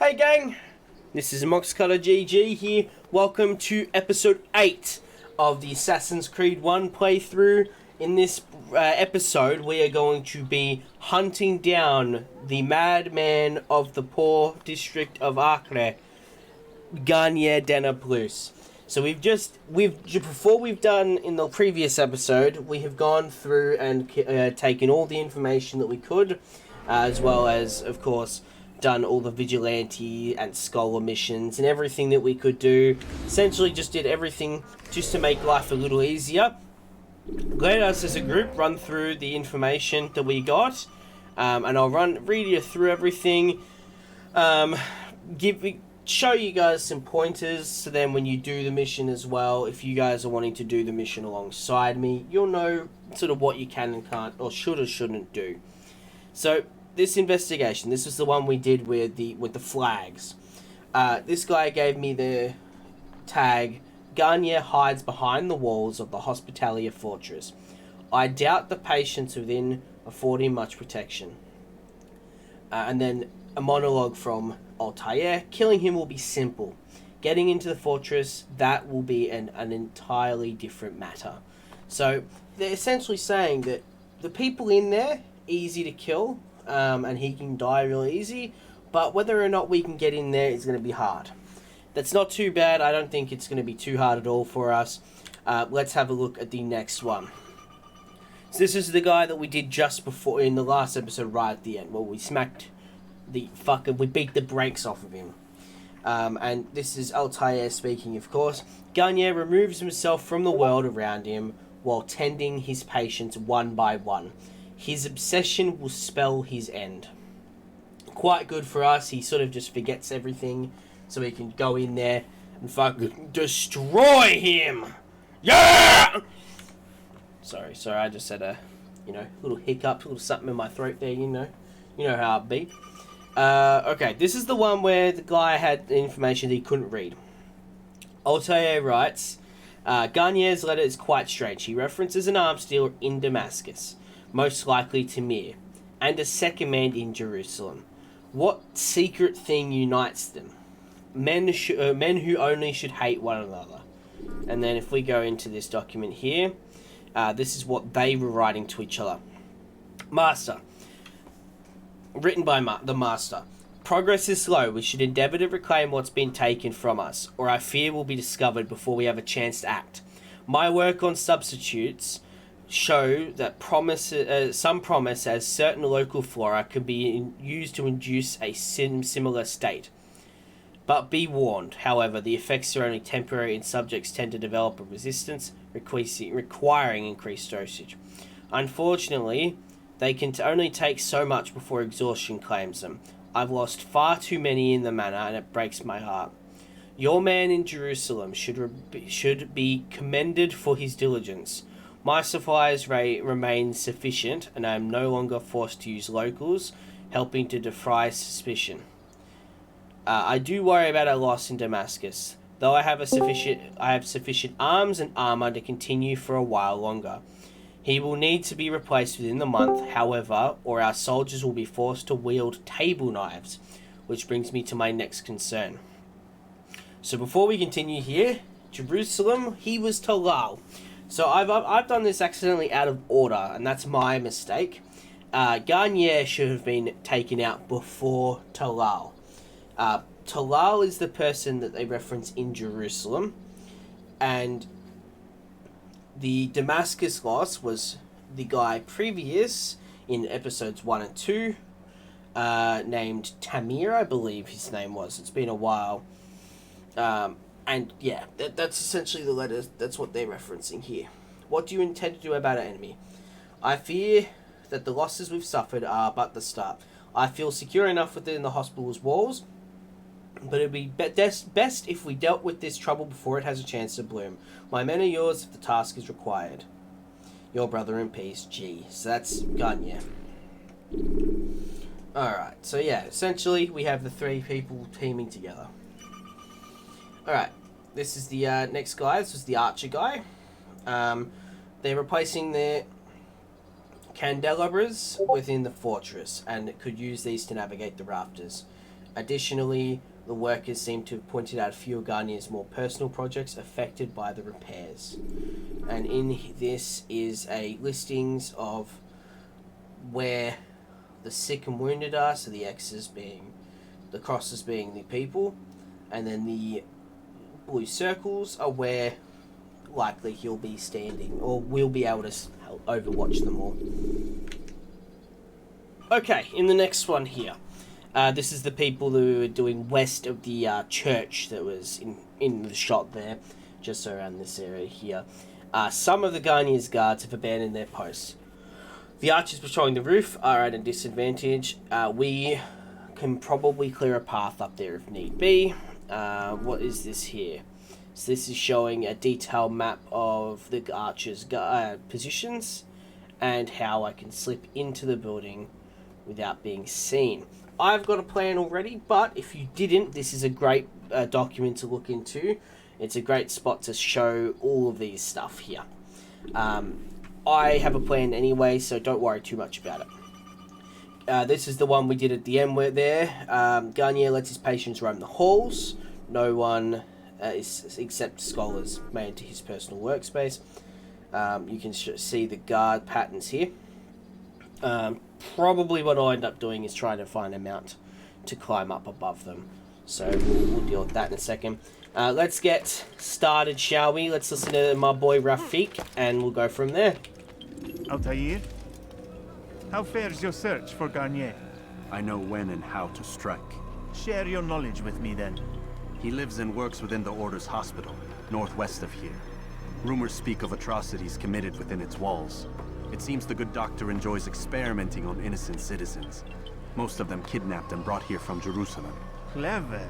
Hey gang, this is MoxxCutterGG here. Welcome to episode 8 of the Assassin's Creed 1 playthrough. In this episode, we are going to be hunting down the Madman of the poor district of Acre, Garnier Plus. So before we've done in the previous episode, we have gone through and taken all the information that we could, as well as, of course, done all the vigilante and scholar missions and everything that we could do. Essentially just did everything just to make life a little easier. Let us as a group run through the information that we got, and I'll read you through everything, show you guys some pointers, so then when you do the mission as well, if you guys are wanting to do the mission alongside me, you'll know sort of what you can and can't, or should or shouldn't do. So this investigation, this is the one we did with the flags. This guy gave me the tag, Garnier hides behind the walls of the Hospitalia Fortress. I doubt the patients within afford him much protection. And then a monologue from Altair, killing him will be simple. Getting into the fortress, that will be an entirely different matter. So they're essentially saying that the people in there, easy to kill, and he can die real easy, but whether or not we can get in there is going to be hard. That's not too bad. I don't think it's going to be too hard at all for us. Let's have a look at the next one. So this is the guy that we did just before in the last episode, right at the end. Well, we beat the brakes off of him. And this is Altair speaking, of course. Garnier removes himself from the world around him while tending his patients one by one. His obsession will spell his end. Quite good for us. He sort of just forgets everything, so we can go in there and fucking destroy him. Yeah! Sorry, I just had a, little hiccup, a little something in my throat there, you know how it be. Okay, this is the one where the guy had information that he couldn't read. Altair writes, Garnier's letter is quite strange. He references an arms dealer in Damascus, most likely Tamir, and a second man in Jerusalem. What secret thing unites them? Men who only should hate one another. And then if we go into this document here, this is what they were writing to each other. Master. Written by the Master. Progress is slow. We should endeavour to reclaim what's been taken from us, or I fear will be discovered before we have a chance to act. My work on substitutes show that some promise as certain local flora can be used to induce a similar state. But be warned, however, the effects are only temporary and subjects tend to develop a resistance, requiring increased dosage. Unfortunately, they can only take so much before exhaustion claims them. I've lost far too many in the manner, and it breaks my heart. Your man in Jerusalem should be commended for his diligence. My supplies remain sufficient, and I am no longer forced to use locals, helping to defray suspicion. I do worry about our loss in Damascus, though I have sufficient arms and armor to continue for a while longer. He will need to be replaced within the month, however, or our soldiers will be forced to wield table knives, which brings me to my next concern. So before we continue here, Jerusalem, he was Talal. So I've done this accidentally out of order, and that's my mistake. Garnier should have been taken out before Talal. Talal is the person that they reference in Jerusalem, and the Damascus loss was the guy previous in episodes 1 and 2, named Tamir, I believe his name was. It's been a while. And yeah, that's essentially the letters. That's what they're referencing here. What do you intend to do about our enemy? I fear that the losses we've suffered are but the start. I feel secure enough within the hospital's walls, but it would be best if we dealt with this trouble before it has a chance to bloom. My men are yours if the task is required. Your brother in peace, G. So that's Garnier. Alright, so yeah, essentially we have the three people teaming together. Alright, this is the next guy. This is the archer guy. They're replacing their candelabras within the fortress, and could use these to navigate the rafters. Additionally, the workers seem to have pointed out a few of Garnier's more personal projects affected by the repairs. And in this is a listings of where the sick and wounded are, so the X's being, the crosses being the people, and then the blue circles are where likely he'll be standing, or we'll be able to overwatch them all. Okay, in the next one here. This is the people who are doing west of the church that was in the shot there, just around this area here. Some of the Garnier's guards have abandoned their posts. The archers patrolling the roof are at a disadvantage. We can probably clear a path up there if need be. What is this here? So this is showing a detailed map of the archers' positions and how I can slip into the building without being seen. I've got a plan already, but if you didn't, this is a great document to look into. It's a great spot to show all of these stuff here. I have a plan anyway, so don't worry too much about it. This is the one we did at the end where there. Garnier lets his patients roam the halls. No one except scholars made into his personal workspace. You can see the guard patterns here. Probably what I'll end up doing is trying to find a mount to climb up above them. So we'll deal with that in a second. Let's get started, shall we? Let's listen to my boy Rafik, and we'll go from there. Altair, how fares your search for Garnier? I know when and how to strike. Share your knowledge with me then. He lives and works within the Order's hospital, northwest of here. Rumors speak of atrocities committed within its walls. It seems the good doctor enjoys experimenting on innocent citizens. Most of them kidnapped and brought here from Jerusalem. Clever.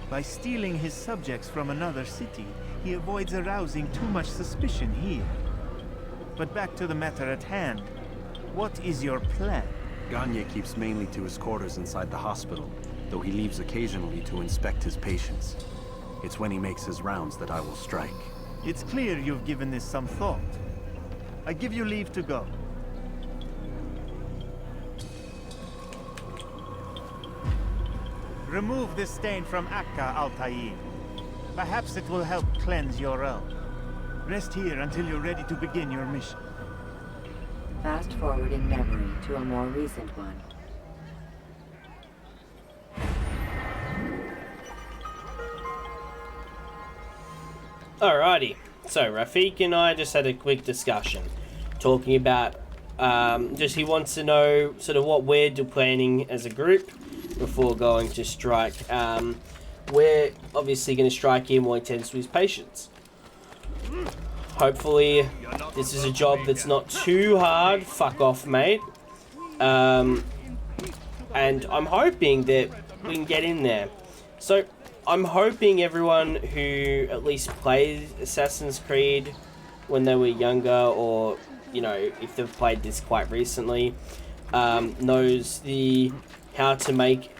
By stealing his subjects from another city, he avoids arousing too much suspicion here. But back to the matter at hand. What is your plan? Garnier keeps mainly to his quarters inside the hospital, though he leaves occasionally to inspect his patients. It's when he makes his rounds that I will strike. It's clear you've given this some thought. I give you leave to go. Remove this stain from Akka, Altair. Perhaps it will help cleanse your realm. Rest here until you're ready to begin your mission. Fast forward in memory to a more recent one. Alrighty, so Rafik and I just had a quick discussion, talking about, he wants to know sort of what we're planning as a group before going to strike. We're obviously going to strike him while he tends to his patients. Hopefully, this is a job that's not too hard. Fuck off, mate. And I'm hoping that we can get in there. So, I'm hoping everyone who at least played Assassin's Creed when they were younger, or, you know, if they've played this quite recently, knows how to make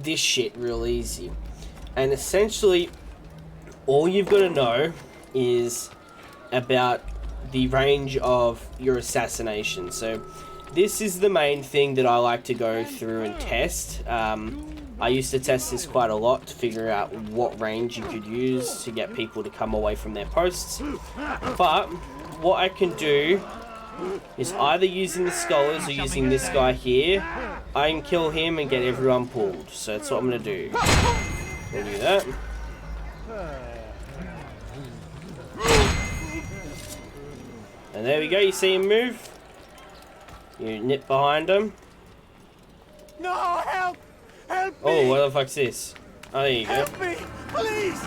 this shit real easy. And essentially, all you've got to know is about the range of your assassination. So this is the main thing that I like to go through and test. I used to test this quite a lot to figure out what range you could use to get people to come away from their posts. But what I can do is either using the scholars or using this guy here, I can kill him and get everyone pulled. So that's what I'm going to do. We'll do that. And there we go, you see him move. You nip behind him. No, help! Help me! Oh, what the fuck's this? Oh, there you go. Help me! Please!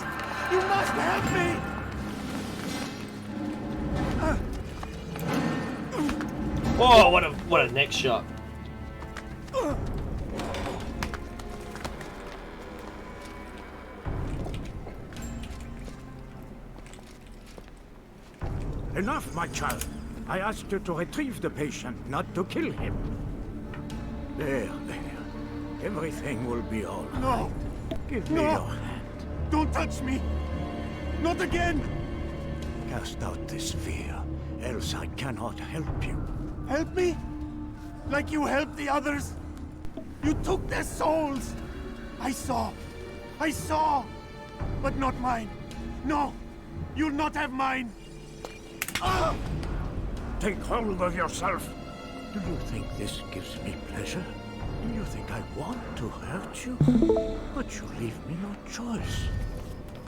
You must help me! Oh, what a neck shot. Enough, my child. I asked you to retrieve the patient, not to kill him. There. Everything will be all right. No! Give me your hand. Don't touch me! Not again! Cast out this fear, else I cannot help you. Help me? Like you helped the others? You took their souls! I saw, but not mine. No, you'll not have mine. Take hold of yourself. Do you think this gives me pleasure? Do you think I want to hurt you? But you leave me no choice.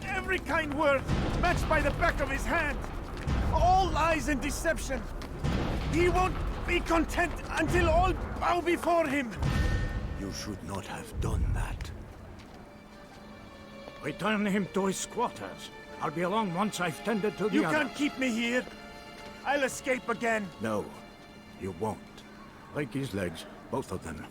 Every kind word matched by the back of his hand. All lies and deception. He won't be content until all bow before him. You should not have done that. Return him to his quarters. I'll be along once I've tended to the You other. can't keep me here. I'll escape again. No, you won't. Break his legs, both of them.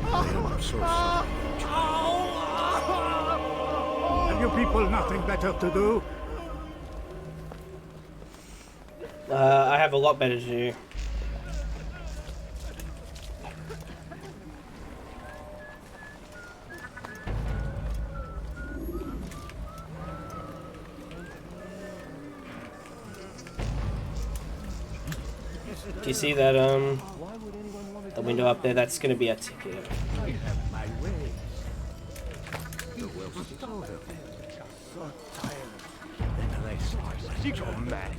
I'm so sorry. Have you people nothing better to do? I have a lot better to do. Do you see that the window up there? That's going to be a ticket. My way. You will bestow them. So tired. Then the rest are so mad.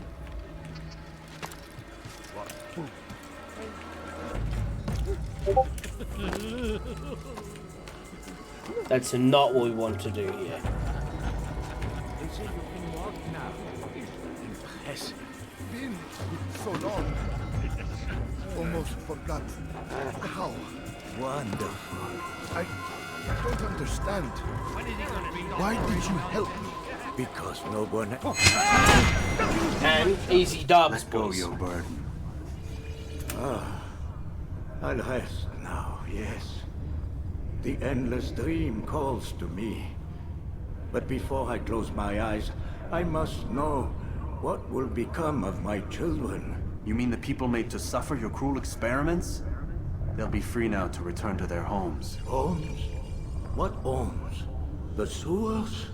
That's not what we want to do here. They say you can walk now. Impressive. Been so long. Almost forgot how. Wonderful. I don't understand. Why did you help me? Because no one... And easy dubs, Let go boys. your burden. I'll rest now, yes. The endless dream calls to me. But before I close my eyes, I must know what will become of my children. You mean the people made to suffer your cruel experiments? They'll be free now to return to their homes. Homes? What homes? The sewers?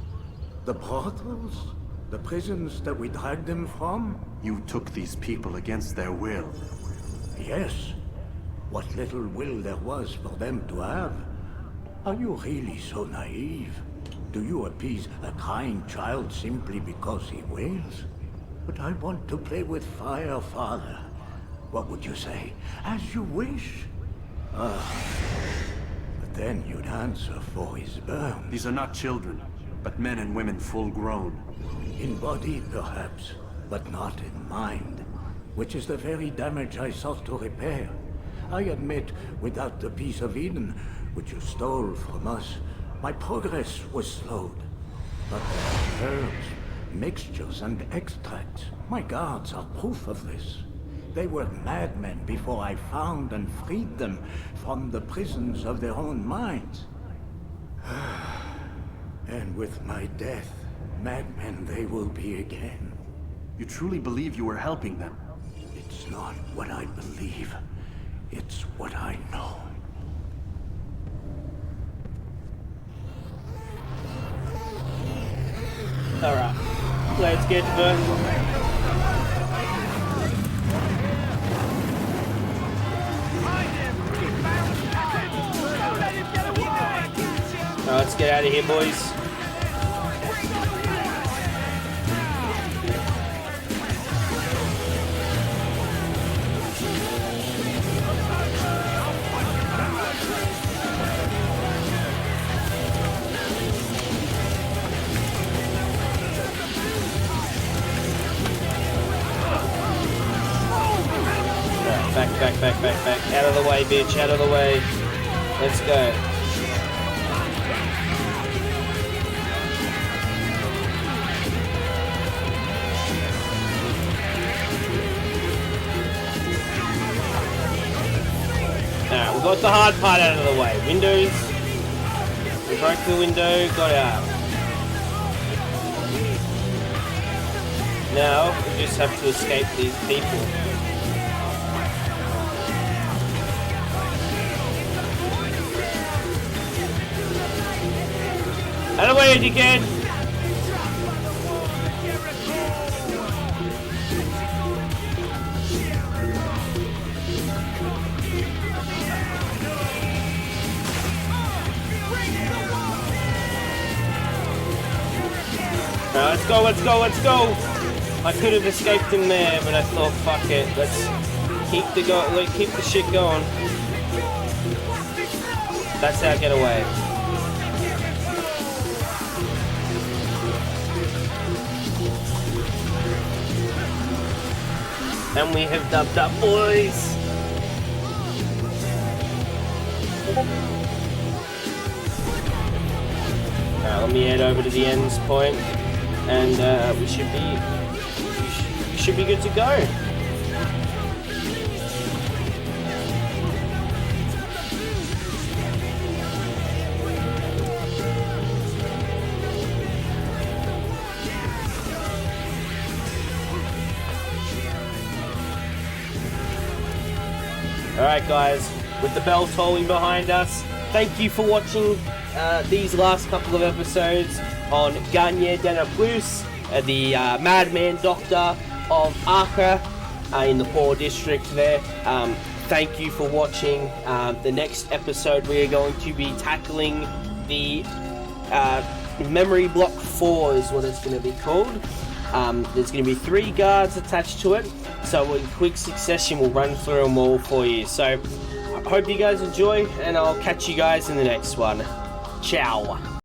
The brothels? The prisons that we dragged them from? You took these people against their will. Yes. What little will there was for them to have. Are you really so naive? Do you appease a kind child simply because he wails? But I want to play with fire, Father. What would you say? As you wish. But then you'd answer for his burns. These are not children, but men and women full grown. In body, perhaps, but not in mind. Which is the very damage I sought to repair. I admit, without the piece of Eden, which you stole from us, my progress was slowed. But there are herbs, mixtures, and extracts. My guards are proof of this. They were madmen before I found and freed them from the prisons of their own minds. And with my death, madmen they will be again. You truly believe you were helping them? It's not what I believe. It's what I know. Alright, let's get to let's get out of here, boys. Back. Out of the way, bitch. Out of the way. Let's go. Alright, we got the hard part out of the way. Windows. We broke the window, got out. Now, we just have to escape these people. Out of the way, dickhead! Let's go, let's go, let's go! I could have escaped him there, but I thought, fuck it, let's keep the shit going. That's how I get away. And we have dubbed up, boys! Alright, let me head over to the ends point, and we should be good to go. Alright guys, with the bell tolling behind us, thank you for watching these last couple of episodes on Garnier Plus, the Madman Doctor of Accra in the Poor District there. Thank you for watching. The next episode we are going to be tackling the Memory Block 4 is what it's going to be called. There's going to be 3 guards attached to it, so in quick succession we'll run through them all for you. So I hope you guys enjoy, and I'll catch you guys in the next one. Ciao.